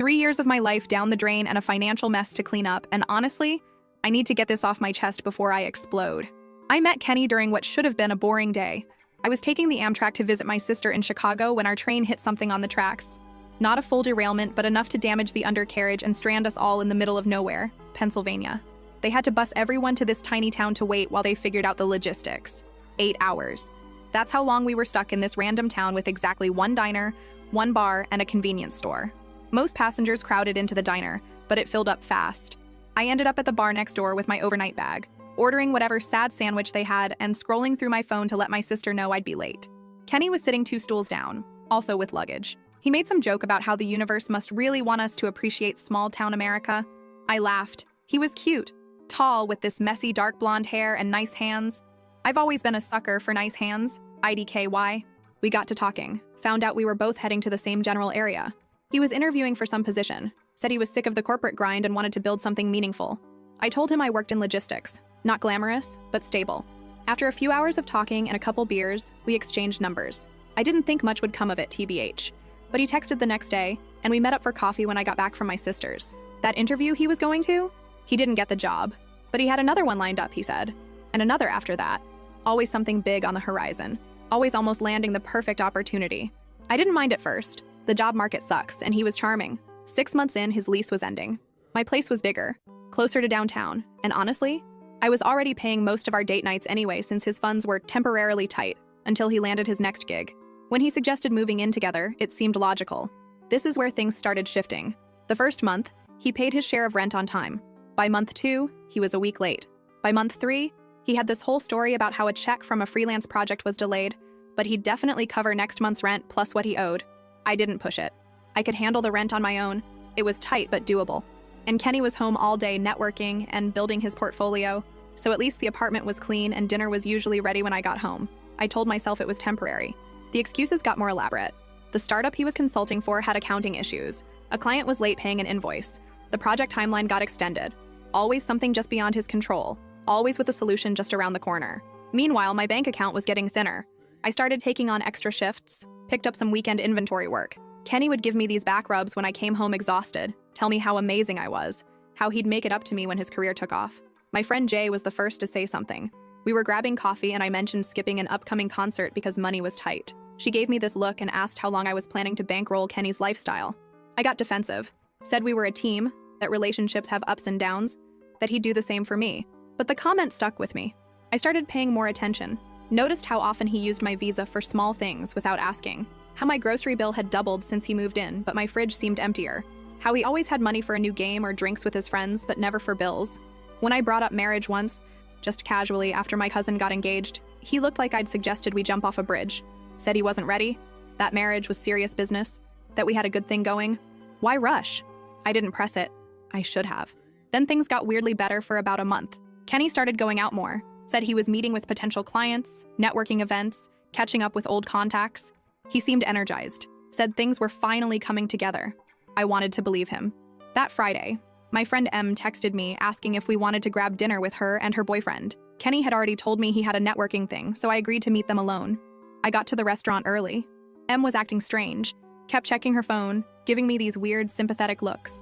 3 years of my life down the drain and a financial mess to clean up, and honestly, I need to get this off my chest before I explode. I met Kenny during what should have been a boring day. I was taking the Amtrak to visit my sister in Chicago when our train hit something on the tracks. Not a full derailment, but enough to damage the undercarriage and strand us all in the middle of nowhere, Pennsylvania. They had to bus everyone to this tiny town to wait while they figured out the logistics. 8 hours. That's how long we were stuck in this random town with exactly one diner, one bar, and a convenience store. Most passengers crowded into the diner, but it filled up fast. I ended up at the bar next door with my overnight bag, ordering whatever sad sandwich they had and scrolling through my phone to let my sister know I'd be late. Kenny was sitting 2 stools down, also with luggage. He made some joke about how the universe must really want us to appreciate small-town America. I laughed. He was cute, tall with this messy dark blonde hair and nice hands. I've always been a sucker for nice hands, IDKY. We got to talking, found out we were both heading to the same general area. He was interviewing for some position, said he was sick of the corporate grind and wanted to build something meaningful. I told him I worked in logistics, not glamorous, but stable. After a few hours of talking and a couple beers, we exchanged numbers. I didn't think much would come of it, TBH. But he texted the next day, and we met up for coffee when I got back from my sister's. That interview he was going to? He didn't get the job, but he had another one lined up, he said, and another after that. Always something big on the horizon. Always almost landing the perfect opportunity. I didn't mind at first. The job market sucks, and he was charming. 6 months in, his lease was ending. My place was bigger, closer to downtown, and honestly, I was already paying most of our date nights anyway since his funds were temporarily tight until he landed his next gig. When he suggested moving in together, it seemed logical. This is where things started shifting. The first month, he paid his share of rent on time. By month 2, he was a week late. By month 3, he had this whole story about how a check from a freelance project was delayed, but he'd definitely cover next month's rent plus what he owed. I didn't push it. I could handle the rent on my own. It was tight but doable. And Kenny was home all day networking and building his portfolio, so at least the apartment was clean and dinner was usually ready when I got home. I told myself it was temporary. The excuses got more elaborate. The startup he was consulting for had accounting issues. A client was late paying an invoice. The project timeline got extended. Always something just beyond his control. Always with a solution just around the corner. Meanwhile, my bank account was getting thinner. I started taking on extra shifts, picked up some weekend inventory work. Kenny would give me these back rubs when I came home exhausted, tell me how amazing I was, how he'd make it up to me when his career took off. My friend Jay was the first to say something. We were grabbing coffee and I mentioned skipping an upcoming concert because money was tight. She gave me this look and asked how long I was planning to bankroll Kenny's lifestyle. I got defensive, said we were a team, that relationships have ups and downs, that he'd do the same for me. But the comment stuck with me. I started paying more attention, noticed how often he used my Visa for small things without asking, how my grocery bill had doubled since he moved in, but my fridge seemed emptier, how he always had money for a new game or drinks with his friends, but never for bills. When I brought up marriage once, just casually after my cousin got engaged, he looked like I'd suggested we jump off a bridge, said he wasn't ready, that marriage was serious business, that we had a good thing going. Why rush? I didn't press it. I should have. Then things got weirdly better for about a month. Kenny started going out more, said he was meeting with potential clients, networking events, catching up with old contacts. He seemed energized, said things were finally coming together. I wanted to believe him. That Friday, my friend M texted me asking if we wanted to grab dinner with her and her boyfriend. Kenny had already told me he had a networking thing, so I agreed to meet them alone. I got to the restaurant early. M was acting strange, kept checking her phone, giving me these weird, sympathetic looks.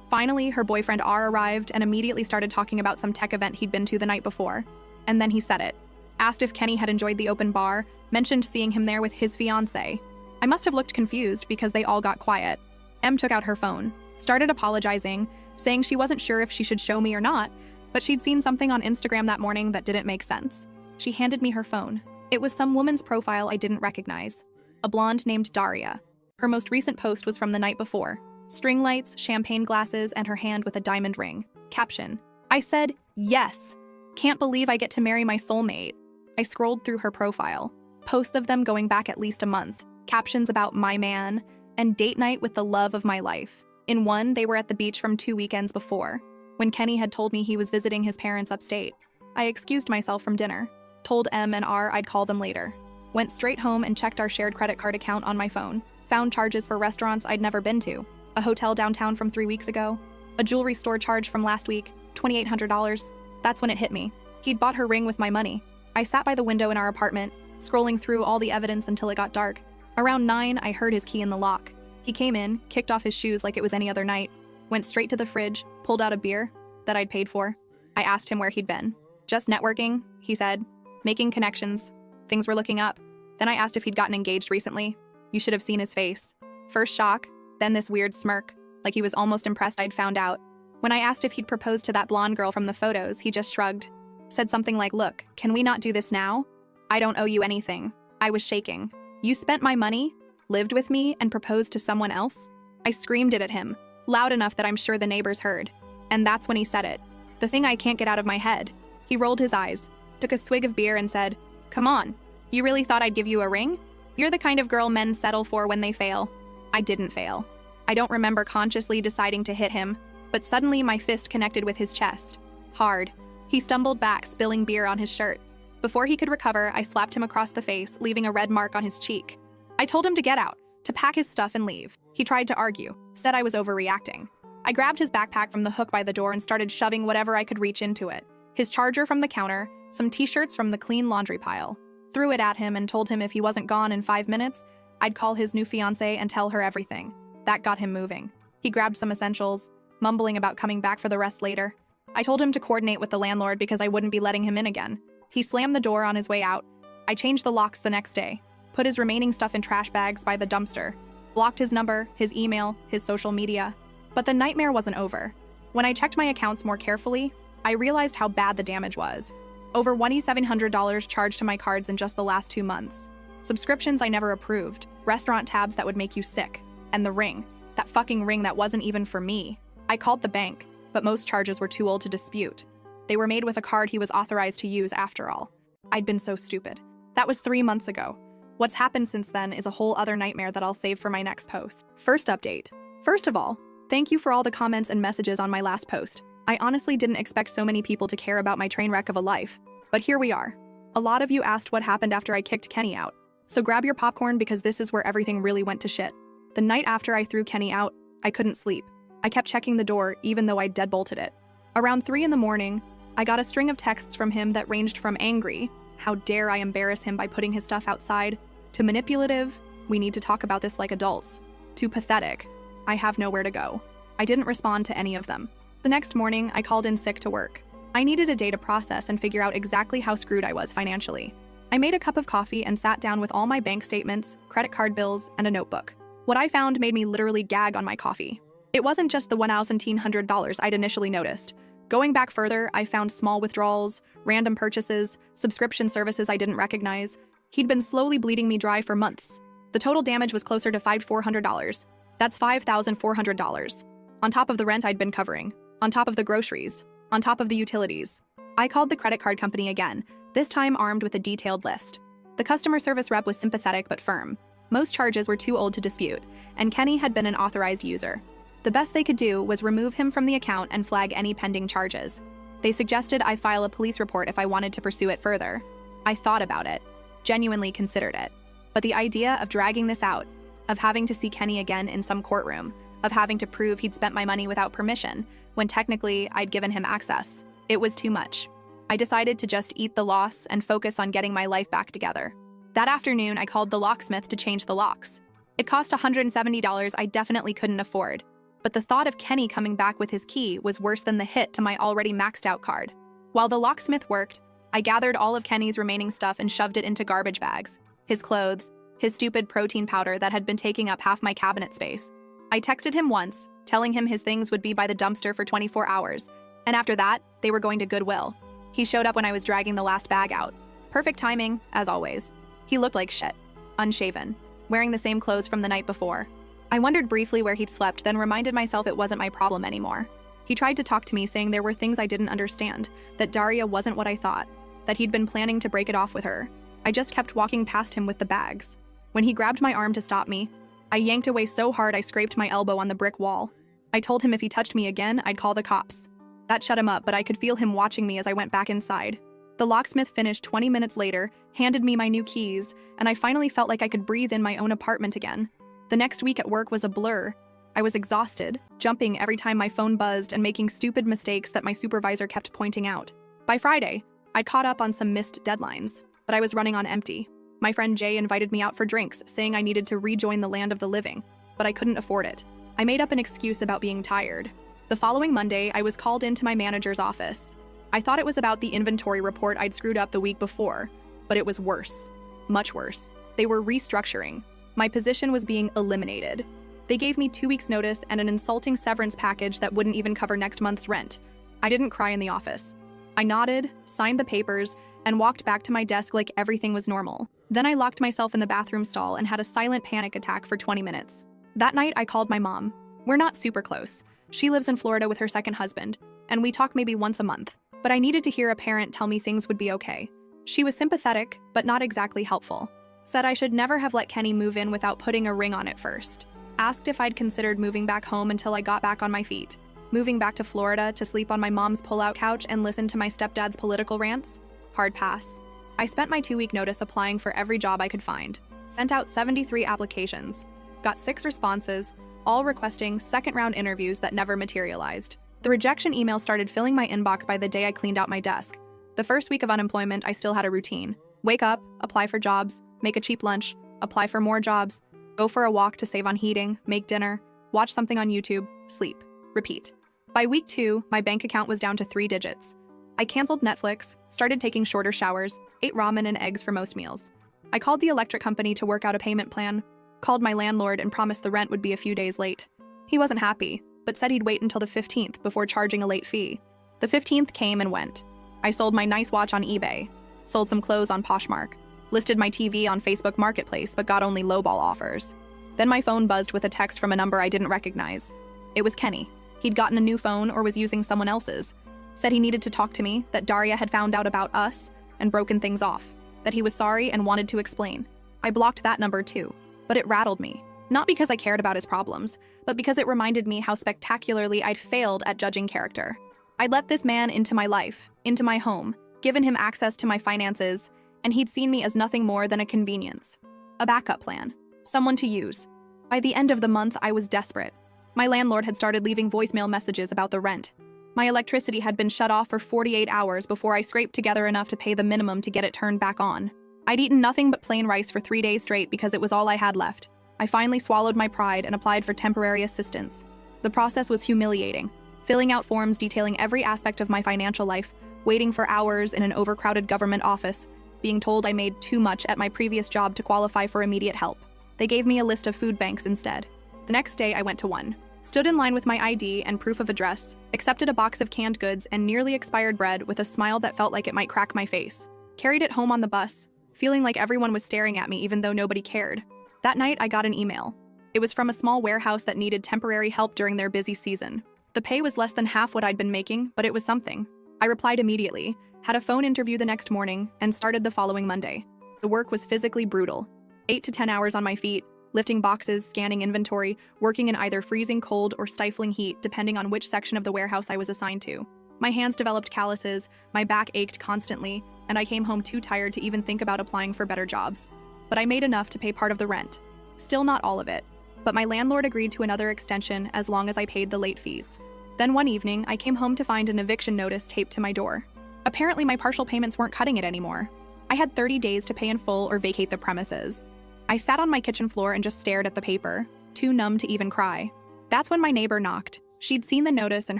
Finally, her boyfriend R arrived and immediately started talking about some tech event he'd been to the night before. And then he said it. Asked if Kenny had enjoyed the open bar, mentioned seeing him there with his fiancée. I must have looked confused because they all got quiet. M took out her phone, started apologizing, saying she wasn't sure if she should show me or not, but she'd seen something on Instagram that morning that didn't make sense. She handed me her phone. It was some woman's profile I didn't recognize. A blonde named Daria. Her most recent post was from the night before. String lights, champagne glasses, and her hand with a diamond ring. Caption. I said, yes. Can't believe I get to marry my soulmate. I scrolled through her profile. Posts of them going back at least a month. Captions about my man, and date night with the love of my life. In one, they were at the beach from 2 weekends before, when Kenny had told me he was visiting his parents upstate. I excused myself from dinner, told M and R I'd call them later. Went straight home and checked our shared credit card account on my phone. Found charges for restaurants I'd never been to. A hotel downtown from 3 weeks ago. A jewelry store charge from last week, $2,800. That's when it hit me. He'd bought her ring with my money. I sat by the window in our apartment, scrolling through all the evidence until it got dark. Around 9, I heard his key in the lock. He came in, kicked off his shoes like it was any other night, went straight to the fridge, pulled out a beer that I'd paid for. I asked him where he'd been. Just networking, he said. Making connections. Things were looking up. Then I asked if he'd gotten engaged recently. You should have seen his face. First shock, then this weird smirk, like he was almost impressed I'd found out. When I asked if he'd proposed to that blonde girl from the photos, he just shrugged. Said something like, "Look, can we not do this now? I don't owe you anything." I was shaking. "You spent my money, lived with me, and proposed to someone else?" I screamed it at him, loud enough that I'm sure the neighbors heard. And that's when he said it. The thing I can't get out of my head. He rolled his eyes, took a swig of beer and said, "Come on, you really thought I'd give you a ring? You're the kind of girl men settle for when they fail." I didn't fail. I don't remember consciously deciding to hit him, but suddenly my fist connected with his chest. Hard. He stumbled back, spilling beer on his shirt. Before he could recover, I slapped him across the face, leaving a red mark on his cheek. I told him to get out, to pack his stuff and leave. He tried to argue, said I was overreacting. I grabbed his backpack from the hook by the door and started shoving whatever I could reach into it. His charger from the counter, some t-shirts from the clean laundry pile. Threw it at him and told him if he wasn't gone in 5 minutes, I'd call his new fiancée and tell her everything. That got him moving. He grabbed some essentials, mumbling about coming back for the rest later. I told him to coordinate with the landlord because I wouldn't be letting him in again. He slammed the door on his way out. I changed the locks the next day, put his remaining stuff in trash bags by the dumpster, blocked his number, his email, his social media. But the nightmare wasn't over. When I checked my accounts more carefully, I realized how bad the damage was. Over $2,700 charged to my cards in just the last 2 months. Subscriptions I never approved, restaurant tabs that would make you sick, and the ring, that fucking ring that wasn't even for me. I called the bank, but most charges were too old to dispute. They were made with a card he was authorized to use after all. I'd been so stupid. That was 3 months ago. What's happened since then is a whole other nightmare that I'll save for my next post. First update. First of all, thank you for all the comments and messages on my last post. I honestly didn't expect so many people to care about my train wreck of a life, but here we are. A lot of you asked what happened after I kicked Kenny out. So grab your popcorn because this is where everything really went to shit. The night after I threw Kenny out, I couldn't sleep. I kept checking the door even though I deadbolted it. Around 3 in the morning, I got a string of texts from him that ranged from angry, how dare I embarrass him by putting his stuff outside, to manipulative, we need to talk about this like adults, to pathetic, I have nowhere to go. I didn't respond to any of them. The next morning, I called in sick to work. I needed a day to process and figure out exactly how screwed I was financially. I made a cup of coffee and sat down with all my bank statements, credit card bills, and a notebook. What I found made me literally gag on my coffee. It wasn't just the $1,700 I'd initially noticed. Going back further, I found small withdrawals, random purchases, subscription services I didn't recognize. He'd been slowly bleeding me dry for months. The total damage was closer to $5,400. That's $5,400. On top of the rent I'd been covering, on top of the groceries, on top of the utilities. I called the credit card company again, this time armed with a detailed list. The customer service rep was sympathetic but firm. Most charges were too old to dispute, and Kenny had been an authorized user. The best they could do was remove him from the account and flag any pending charges. They suggested I file a police report if I wanted to pursue it further. I thought about it, genuinely considered it. But the idea of dragging this out, of having to see Kenny again in some courtroom, of having to prove he'd spent my money without permission, when technically I'd given him access, it was too much. I decided to just eat the loss and focus on getting my life back together. That afternoon, I called the locksmith to change the locks. It cost $170 I definitely couldn't afford. But the thought of Kenny coming back with his key was worse than the hit to my already maxed out card. While the locksmith worked, I gathered all of Kenny's remaining stuff and shoved it into garbage bags. His clothes, his stupid protein powder that had been taking up half my cabinet space. I texted him once, telling him his things would be by the dumpster for 24 hours, and after that, they were going to Goodwill. He showed up when I was dragging the last bag out. Perfect timing, as always. He looked like shit, unshaven, wearing the same clothes from the night before. I wondered briefly where he'd slept, then reminded myself it wasn't my problem anymore. He tried to talk to me, saying there were things I didn't understand, that Daria wasn't what I thought, that he'd been planning to break it off with her. I just kept walking past him with the bags. When he grabbed my arm to stop me, I yanked away so hard I scraped my elbow on the brick wall. I told him if he touched me again, I'd call the cops. That shut him up, but I could feel him watching me as I went back inside. The locksmith finished 20 minutes later, handed me my new keys, and I finally felt like I could breathe in my own apartment again. The next week at work was a blur. I was exhausted, jumping every time my phone buzzed and making stupid mistakes that my supervisor kept pointing out. By Friday, I'd caught up on some missed deadlines, but I was running on empty. My friend Jay invited me out for drinks, saying I needed to rejoin the land of the living. but I couldn't afford it. I made up an excuse about being tired. The following Monday, I was called into my manager's office. I thought it was about the inventory report I'd screwed up the week before, but it was worse. Much worse. They were restructuring. My position was being eliminated. They gave me 2 weeks' notice and an insulting severance package that wouldn't even cover next month's rent. I didn't cry in the office. I nodded, signed the papers, and walked back to my desk like everything was normal. Then I locked myself in the bathroom stall and had a silent panic attack for 20 minutes. That night, I called my mom. We're not super close. She lives in Florida with her second husband, and we talk maybe once a month. But I needed to hear a parent tell me things would be okay. She was sympathetic, but not exactly helpful. Said I should never have let Kenny move in without putting a ring on it first. Asked if I'd considered moving back home until I got back on my feet. Moving back to Florida to sleep on my mom's pull-out couch and listen to my stepdad's political rants? Hard pass. I spent my 2-week notice applying for every job I could find. Sent out 73 applications. Got 6 responses, all requesting second-round interviews that never materialized. The rejection email started filling my inbox by the day I cleaned out my desk. The first week of unemployment, I still had a routine. Wake up, apply for jobs, make a cheap lunch, apply for more jobs, go for a walk to save on heating, make dinner, watch something on YouTube, sleep, repeat. By week 2, my bank account was down to 3 digits. I canceled Netflix, started taking shorter showers, ate ramen and eggs for most meals. I called the electric company to work out a payment plan, called my landlord and promised the rent would be a few days late. He wasn't happy, but said he'd wait until the 15th before charging a late fee. The 15th came and went. I sold my nice watch on eBay, sold some clothes on Poshmark, listed my TV on Facebook Marketplace but got only lowball offers. Then my phone buzzed with a text from a number I didn't recognize. It was Kenny. He'd gotten a new phone or was using someone else's. Said he needed to talk to me, that Daria had found out about us and broken things off, that he was sorry and wanted to explain. I blocked that number too, but it rattled me. Not because I cared about his problems, but because it reminded me how spectacularly I'd failed at judging character. I'd let this man into my life, into my home, given him access to my finances, and he'd seen me as nothing more than a convenience. A backup plan. Someone to use. By the end of the month, I was desperate. My landlord had started leaving voicemail messages about the rent. My electricity had been shut off for 48 hours before I scraped together enough to pay the minimum to get it turned back on. I'd eaten nothing but plain rice for 3 days straight because it was all I had left. I finally swallowed my pride and applied for temporary assistance. The process was humiliating. Filling out forms detailing every aspect of my financial life, waiting for hours in an overcrowded government office, being told I made too much at my previous job to qualify for immediate help. They gave me a list of food banks instead. The next day, I went to one. Stood in line with my ID and proof of address, accepted a box of canned goods and nearly expired bread with a smile that felt like it might crack my face. Carried it home on the bus, feeling like everyone was staring at me even though nobody cared. That night, I got an email. It was from a small warehouse that needed temporary help during their busy season. The pay was less than half what I'd been making, but it was something. I replied immediately, had a phone interview the next morning, and started the following Monday. The work was physically brutal. 8 to 10 hours on my feet, lifting boxes, scanning inventory, working in either freezing cold or stifling heat depending on which section of the warehouse I was assigned to. My hands developed calluses, my back ached constantly, and I came home too tired to even think about applying for better jobs. But I made enough to pay part of the rent. Still not all of it. But my landlord agreed to another extension as long as I paid the late fees. Then one evening, I came home to find an eviction notice taped to my door. Apparently, my partial payments weren't cutting it anymore. I had 30 days to pay in full or vacate the premises. I sat on my kitchen floor and just stared at the paper, too numb to even cry. That's when my neighbor knocked. She'd seen the notice and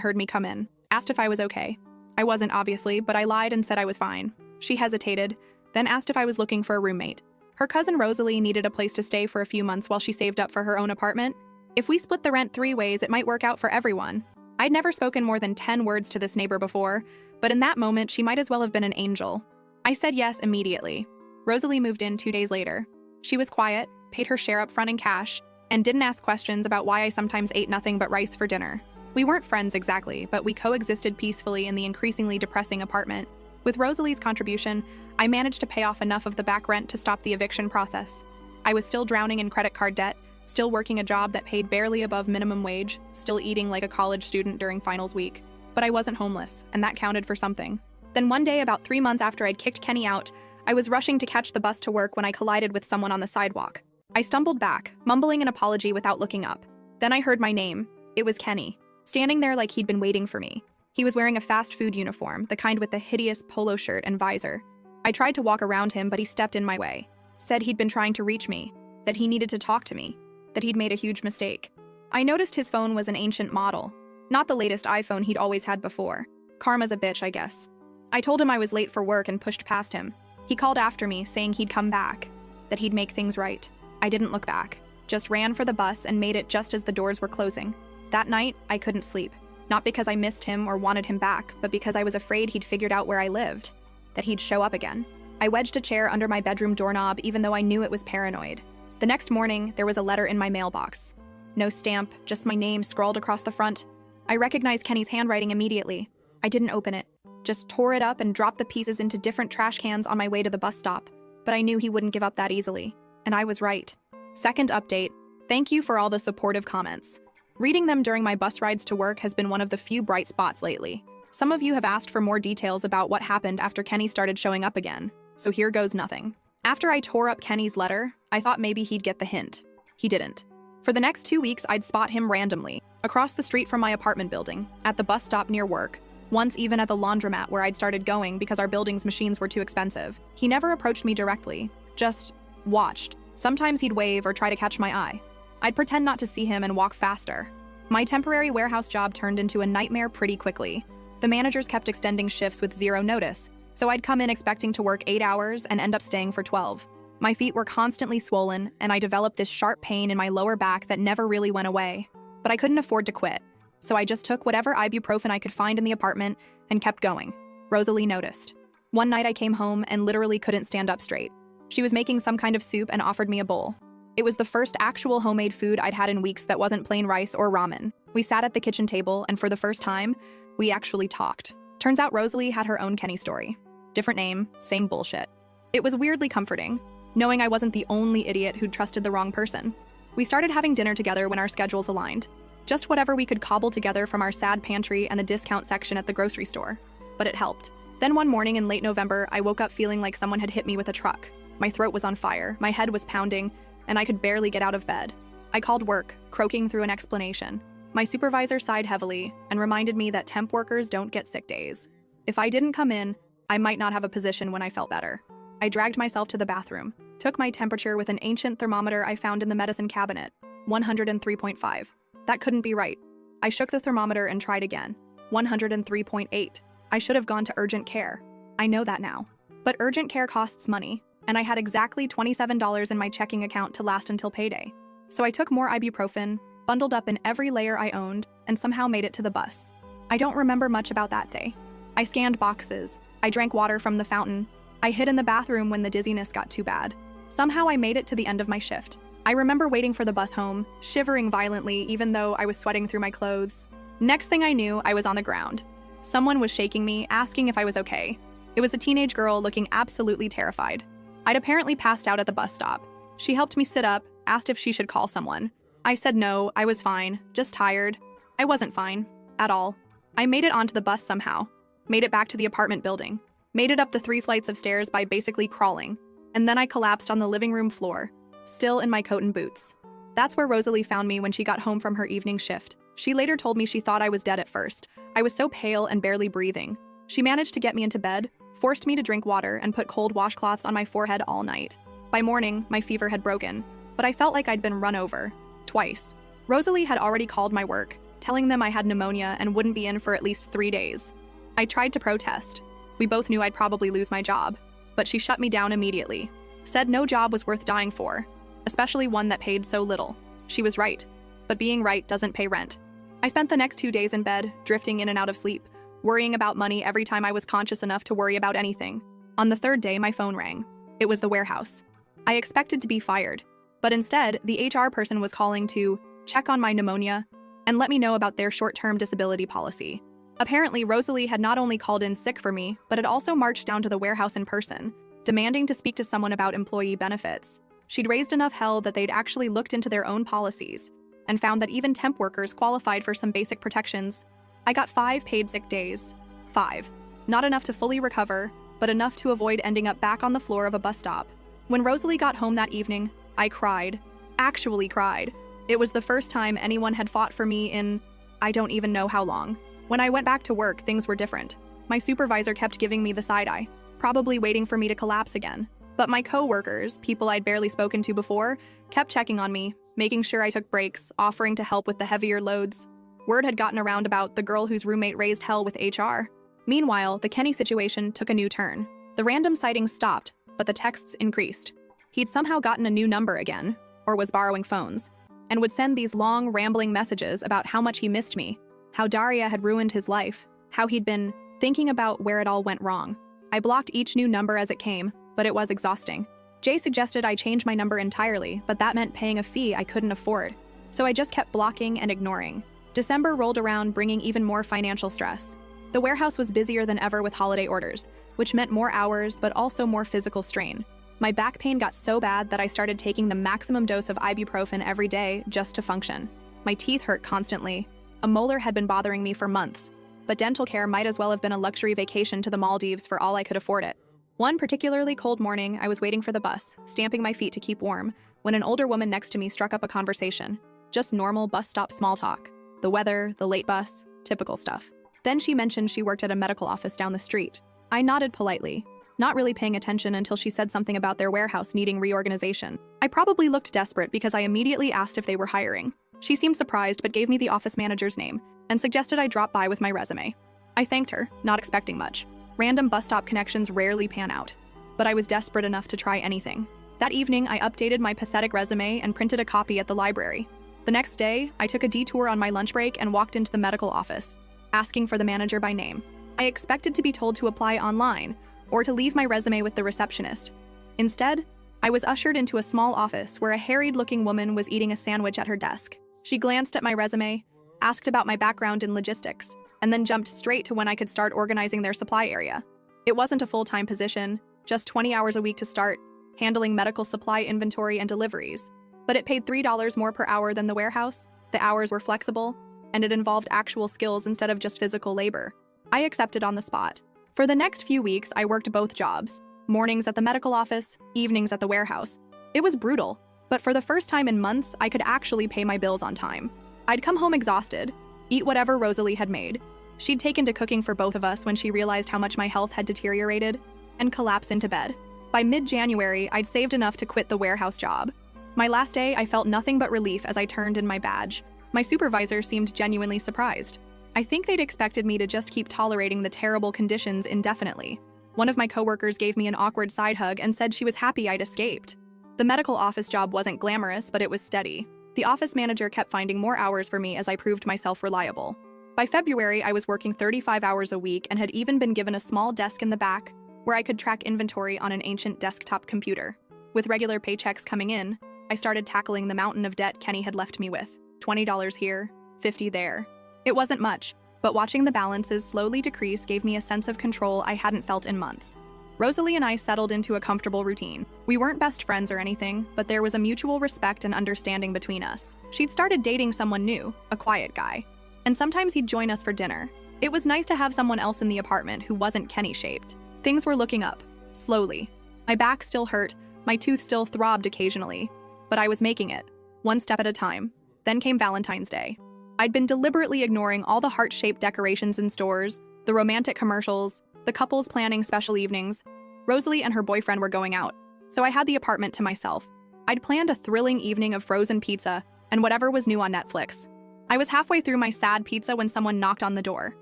heard me come in, asked if I was okay. I wasn't, obviously, but I lied and said I was fine. She hesitated, then asked if I was looking for a roommate. Her cousin Rosalie needed a place to stay for a few months while she saved up for her own apartment. If we split the rent 3 ways, it might work out for everyone. I'd never spoken more than 10 words to this neighbor before, but in that moment, she might as well have been an angel. I said yes immediately. Rosalie moved in 2 days later. She was quiet, paid her share up front in cash, and didn't ask questions about why I sometimes ate nothing but rice for dinner. We weren't friends exactly, but we coexisted peacefully in the increasingly depressing apartment. With Rosalie's contribution, I managed to pay off enough of the back rent to stop the eviction process. I was still drowning in credit card debt, still working a job that paid barely above minimum wage, still eating like a college student during finals week. But I wasn't homeless, and that counted for something. Then one day, about 3 months after I'd kicked Kenny out, I was rushing to catch the bus to work when I collided with someone on the sidewalk. I stumbled back, mumbling an apology without looking up. Then I heard my name. It was Kenny, standing there like he'd been waiting for me. He was wearing a fast food uniform, the kind with the hideous polo shirt and visor. I tried to walk around him, but he stepped in my way. Said he'd been trying to reach me, that he needed to talk to me. that he'd made a huge mistake. I noticed his phone was an ancient model, not the latest iPhone he'd always had before. Karma's a bitch, I guess. I told him I was late for work and pushed past him. He called after me, saying he'd come back, that he'd make things right. I didn't look back, just ran for the bus and made it just as the doors were closing. That night, I couldn't sleep. Not because I missed him or wanted him back, but because I was afraid he'd figured out where I lived, that he'd show up again. I wedged a chair under my bedroom doorknob even though I knew it was paranoid. The next morning, there was a letter in my mailbox. No stamp, just my name scrawled across the front. I recognized Kenny's handwriting immediately. I didn't open it, just tore it up and dropped the pieces into different trash cans on my way to the bus stop. But I knew he wouldn't give up that easily. And I was right. Second update. Thank you for all the supportive comments. Reading them during my bus rides to work has been one of the few bright spots lately. Some of you have asked for more details about what happened after Kenny started showing up again. So here goes nothing. After I tore up Kenny's letter, I thought maybe he'd get the hint. He didn't. For the next 2 weeks, I'd spot him randomly, across the street from my apartment building, at the bus stop near work, once even at the laundromat where I'd started going because our building's machines were too expensive. He never approached me directly, just watched. Sometimes he'd wave or try to catch my eye. I'd pretend not to see him and walk faster. My temporary warehouse job turned into a nightmare pretty quickly. The managers kept extending shifts with zero notice, so I'd come in expecting to work 8 hours and end up staying for 12. My feet were constantly swollen, and I developed this sharp pain in my lower back that never really went away. But I couldn't afford to quit, so I just took whatever ibuprofen I could find in the apartment and kept going. Rosalie noticed. One night I came home and literally couldn't stand up straight. She was making some kind of soup and offered me a bowl. It was the first actual homemade food I'd had in weeks that wasn't plain rice or ramen. We sat at the kitchen table, and for the first time, we actually talked. Turns out Rosalie had her own Kenny story. Different name, same bullshit. It was weirdly comforting, knowing I wasn't the only idiot who'd trusted the wrong person. We started having dinner together when our schedules aligned. Just whatever we could cobble together from our sad pantry and the discount section at the grocery store. But it helped. Then one morning in late November, I woke up feeling like someone had hit me with a truck. My throat was on fire, my head was pounding, and I could barely get out of bed. I called work, croaking through an explanation. My supervisor sighed heavily and reminded me that temp workers don't get sick days. If I didn't come in, I might not have a position when I felt better. I dragged myself to the bathroom, took my temperature with an ancient thermometer I found in the medicine cabinet, 103.5. That couldn't be right. I shook the thermometer and tried again, 103.8. I should have gone to urgent care. I know that now. But urgent care costs money, and I had exactly $27 in my checking account to last until payday. So I took more ibuprofen, bundled up in every layer I owned, and somehow made it to the bus. I don't remember much about that day. I scanned boxes. I drank water from the fountain. I hid in the bathroom when the dizziness got too bad. Somehow I made it to the end of my shift. I remember waiting for the bus home, shivering violently even though I was sweating through my clothes. Next thing I knew, I was on the ground. Someone was shaking me, asking if I was okay. It was a teenage girl looking absolutely terrified. I'd apparently passed out at the bus stop. She helped me sit up, asked if she should call someone. I said no, I was fine, just tired. I wasn't fine, at all. I made it onto the bus somehow, made it back to the apartment building, made it up the 3 flights of stairs by basically crawling, and then I collapsed on the living room floor, still in my coat and boots. That's where Rosalie found me when she got home from her evening shift. She later told me she thought I was dead at first. I was so pale and barely breathing. She managed to get me into bed, forced me to drink water, and put cold washcloths on my forehead all night. By morning, my fever had broken, but I felt like I'd been run over. Twice. Rosalie had already called my work, telling them I had pneumonia and wouldn't be in for at least 3 days. I tried to protest. We both knew I'd probably lose my job, but she shut me down immediately. Said no job was worth dying for, especially one that paid so little. She was right, but being right doesn't pay rent. I spent the next 2 days in bed, drifting in and out of sleep, worrying about money every time I was conscious enough to worry about anything. On the 3rd day, my phone rang. It was the warehouse. I expected to be fired, but instead, the HR person was calling to check on my pneumonia and let me know about their short-term disability policy. Apparently, Rosalie had not only called in sick for me, but had also marched down to the warehouse in person, demanding to speak to someone about employee benefits. She'd raised enough hell that they'd actually looked into their own policies and found that even temp workers qualified for some basic protections. I got 5 paid sick days. 5. Not enough to fully recover, but enough to avoid ending up back on the floor of a bus stop. When Rosalie got home that evening, I cried. Actually cried. It was the first time anyone had fought for me in, I don't even know how long. When I went back to work, things were different. My supervisor kept giving me the side eye, probably waiting for me to collapse again. But my co-workers, people I'd barely spoken to before, kept checking on me, making sure I took breaks, offering to help with the heavier loads. Word had gotten around about the girl whose roommate raised hell with HR. Meanwhile, the Kenny situation took a new turn. The random sightings stopped, but the texts increased. He'd somehow gotten a new number again, or was borrowing phones, and would send these long, rambling messages about how much he missed me, how Daria had ruined his life, how he'd been thinking about where it all went wrong. I blocked each new number as it came, but it was exhausting. Jay suggested I change my number entirely, but that meant paying a fee I couldn't afford. So I just kept blocking and ignoring. December rolled around, bringing even more financial stress. The warehouse was busier than ever with holiday orders, which meant more hours, but also more physical strain. My back pain got so bad that I started taking the maximum dose of ibuprofen every day just to function. My teeth hurt constantly. A molar had been bothering me for months, but dental care might as well have been a luxury vacation to the Maldives for all I could afford it. One particularly cold morning, I was waiting for the bus, stamping my feet to keep warm, when an older woman next to me struck up a conversation. Just normal bus stop small talk. The weather, the late bus, typical stuff. Then she mentioned she worked at a medical office down the street. I nodded politely, not really paying attention until she said something about their warehouse needing reorganization. I probably looked desperate because I immediately asked if they were hiring. She seemed surprised but gave me the office manager's name and suggested I drop by with my resume. I thanked her, not expecting much. Random bus stop connections rarely pan out, but I was desperate enough to try anything. That evening, I updated my pathetic resume and printed a copy at the library. The next day, I took a detour on my lunch break and walked into the medical office, asking for the manager by name. I expected to be told to apply online or to leave my resume with the receptionist. Instead, I was ushered into a small office where a harried-looking woman was eating a sandwich at her desk. She glanced at my resume, asked about my background in logistics, and then jumped straight to when I could start organizing their supply area. It wasn't a full-time position, just 20 hours a week to start, handling medical supply inventory and deliveries. But it paid $3 more per hour than the warehouse, the hours were flexible, and it involved actual skills instead of just physical labor. I accepted on the spot. For the next few weeks, I worked both jobs, mornings at the medical office, evenings at the warehouse. It was brutal, but for the first time in months, I could actually pay my bills on time. I'd come home exhausted, eat whatever Rosalie had made. She'd taken to cooking for both of us when she realized how much my health had deteriorated, and collapse into bed. By mid-January, I'd saved enough to quit the warehouse job. My last day, I felt nothing but relief as I turned in my badge. My supervisor seemed genuinely surprised. I think they'd expected me to just keep tolerating the terrible conditions indefinitely. One of my coworkers gave me an awkward side hug and said she was happy I'd escaped. The medical office job wasn't glamorous, but it was steady. The office manager kept finding more hours for me as I proved myself reliable. By February, I was working 35 hours a week and had even been given a small desk in the back where I could track inventory on an ancient desktop computer. With regular paychecks coming in, I started tackling the mountain of debt Kenny had left me with. $20 here, $50 there. It wasn't much, but watching the balances slowly decrease gave me a sense of control I hadn't felt in months. Rosalie and I settled into a comfortable routine. We weren't best friends or anything, but there was a mutual respect and understanding between us. She'd started dating someone new, a quiet guy, and sometimes he'd join us for dinner. It was nice to have someone else in the apartment who wasn't Kenny-shaped. Things were looking up, slowly. My back still hurt, my tooth still throbbed occasionally, but I was making it, one step at a time. Then came Valentine's Day. I'd been deliberately ignoring all the heart-shaped decorations in stores, the romantic commercials, the couples planning special evenings. Rosalie and her boyfriend were going out, so I had the apartment to myself. I'd planned a thrilling evening of frozen pizza and whatever was new on Netflix. I was halfway through my sad pizza when someone knocked on the door.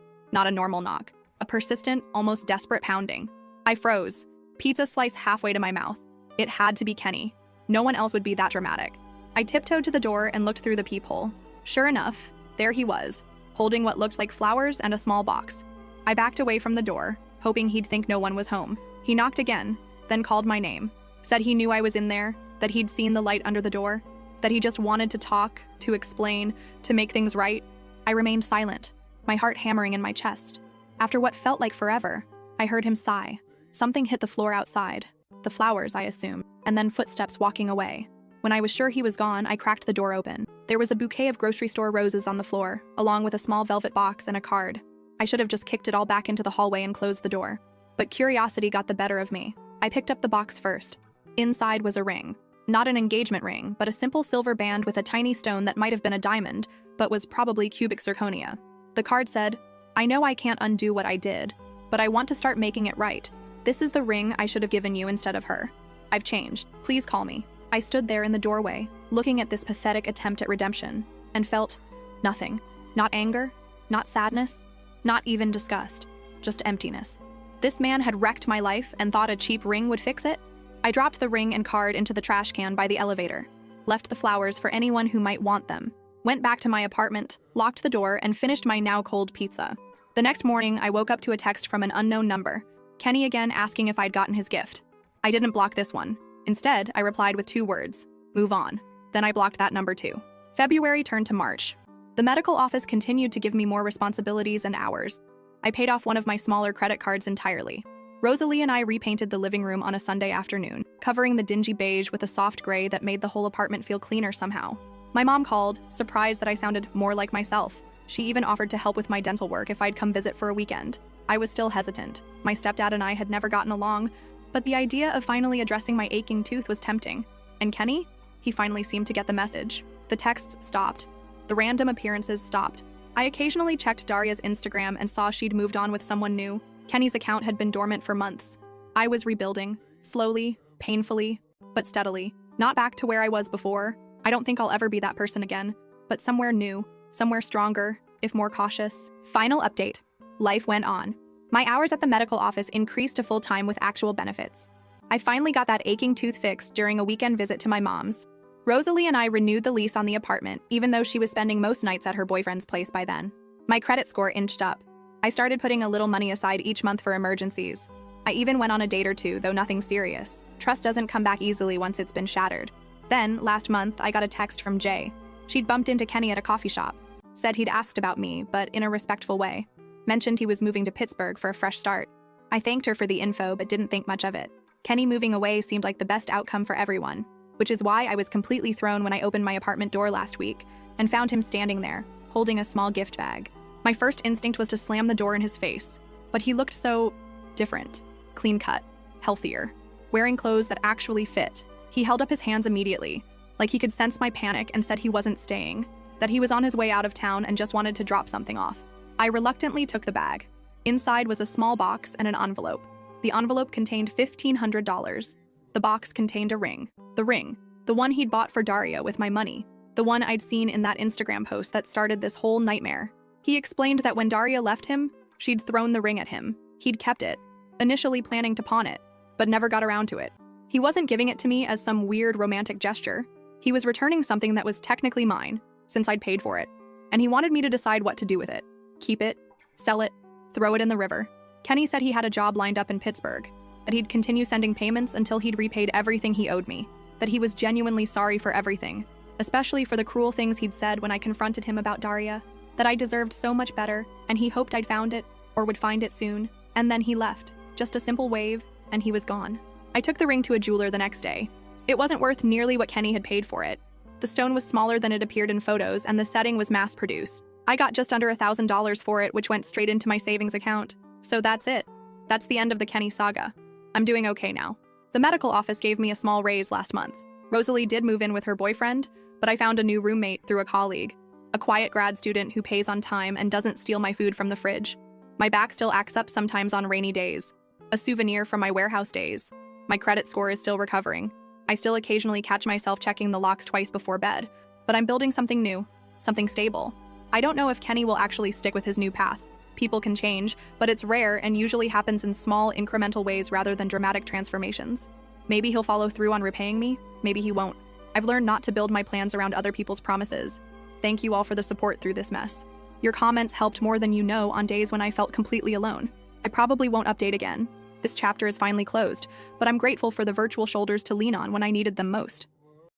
Not a normal knock, a persistent, almost desperate pounding. I froze, pizza slice halfway to my mouth. It had to be Kenny. No one else would be that dramatic. I tiptoed to the door and looked through the peephole. Sure enough, there he was, holding what looked like flowers and a small box. I backed away from the door, hoping he'd think no one was home. He knocked again, then called my name, said he knew I was in there, that he'd seen the light under the door, that he just wanted to talk, to explain, to make things right. I remained silent, my heart hammering in my chest. After what felt like forever, I heard him sigh. Something hit the floor outside. The flowers, I assumed, and then footsteps walking away. When I was sure he was gone, I cracked the door open. There was a bouquet of grocery store roses on the floor, along with a small velvet box and a card. I should have just kicked it all back into the hallway and closed the door. But curiosity got the better of me. I picked up the box first. Inside was a ring. Not an engagement ring, but a simple silver band with a tiny stone that might have been a diamond, but was probably cubic zirconia. The card said, "I know I can't undo what I did, but I want to start making it right. This is the ring I should have given you instead of her. I've changed. Please call me." I stood there in the doorway, looking at this pathetic attempt at redemption, and felt nothing. Not anger, not sadness, not even disgust, just emptiness. This man had wrecked my life and thought a cheap ring would fix it? I dropped the ring and card into the trash can by the elevator, left the flowers for anyone who might want them, went back to my apartment, locked the door, and finished my now cold pizza. The next morning, I woke up to a text from an unknown number, Kenny again asking if I'd gotten his gift. I didn't block this one. Instead, I replied with 2 words, move on. Then I blocked that number too. February turned to March. The medical office continued to give me more responsibilities and hours. I paid off one of my smaller credit cards entirely. Rosalie and I repainted the living room on a Sunday afternoon, covering the dingy beige with a soft gray that made the whole apartment feel cleaner somehow. My mom called, surprised that I sounded more like myself. She even offered to help with my dental work if I'd come visit for a weekend. I was still hesitant. My stepdad and I had never gotten along, but the idea of finally addressing my aching tooth was tempting. And Kenny? He finally seemed to get the message. The texts stopped. The random appearances stopped. I occasionally checked Daria's Instagram and saw she'd moved on with someone new. Kenny's account had been dormant for months. I was rebuilding, slowly, painfully, but steadily. Not back to where I was before. I don't think I'll ever be that person again, but somewhere new, somewhere stronger, if more cautious. Final update. Life went on. My hours at the medical office increased to full-time with actual benefits. I finally got that aching tooth fixed during a weekend visit to my mom's. Rosalie and I renewed the lease on the apartment, even though she was spending most nights at her boyfriend's place by then. My credit score inched up. I started putting a little money aside each month for emergencies. I even went on a date or two, though nothing serious. Trust doesn't come back easily once it's been shattered. Then, last month, I got a text from Jay. She'd bumped into Kenny at a coffee shop. Said he'd asked about me, but in a respectful way. Mentioned he was moving to Pittsburgh for a fresh start. I thanked her for the info, but didn't think much of it. Kenny moving away seemed like the best outcome for everyone, which is why I was completely thrown when I opened my apartment door last week and found him standing there, holding a small gift bag. My first instinct was to slam the door in his face, but he looked so different, clean-cut, healthier, wearing clothes that actually fit. He held up his hands immediately, like he could sense my panic and said he wasn't staying, that he was on his way out of town and just wanted to drop something off. I reluctantly took the bag. Inside was a small box and an envelope. The envelope contained $1,500. The box contained a ring. The ring, the one he'd bought for Daria with my money, the one I'd seen in that Instagram post that started this whole nightmare. He explained that when Daria left him, she'd thrown the ring at him. He'd kept it, initially planning to pawn it, but never got around to it. He wasn't giving it to me as some weird romantic gesture. He was returning something that was technically mine, since I'd paid for it, and he wanted me to decide what to do with it. Keep it, sell it, throw it in the river. Kenny said he had a job lined up in Pittsburgh, that he'd continue sending payments until he'd repaid everything he owed me, that he was genuinely sorry for everything, especially for the cruel things he'd said when I confronted him about Daria, that I deserved so much better, and he hoped I'd found it, or would find it soon, and then he left. Just a simple wave, and he was gone. I took the ring to a jeweler the next day. It wasn't worth nearly what Kenny had paid for it. The stone was smaller than it appeared in photos, and the setting was mass-produced. I got just under $1,000 for it, which went straight into my savings account. So that's it. That's the end of the Kenny saga. I'm doing okay now. The medical office gave me a small raise last month. Rosalie did move in with her boyfriend, but I found a new roommate through a colleague, a quiet grad student who pays on time and doesn't steal my food from the fridge. My back still acts up sometimes on rainy days, a souvenir from my warehouse days. My credit score is still recovering. I still occasionally catch myself checking the locks twice before bed, but I'm building something new, something stable. I don't know if Kenny will actually stick with his new path. People can change, but it's rare and usually happens in small, incremental ways rather than dramatic transformations. Maybe he'll follow through on repaying me, maybe he won't. I've learned not to build my plans around other people's promises. Thank you all for the support through this mess. Your comments helped more than you know on days when I felt completely alone. I probably won't update again. This chapter is finally closed, but I'm grateful for the virtual shoulders to lean on when I needed them most.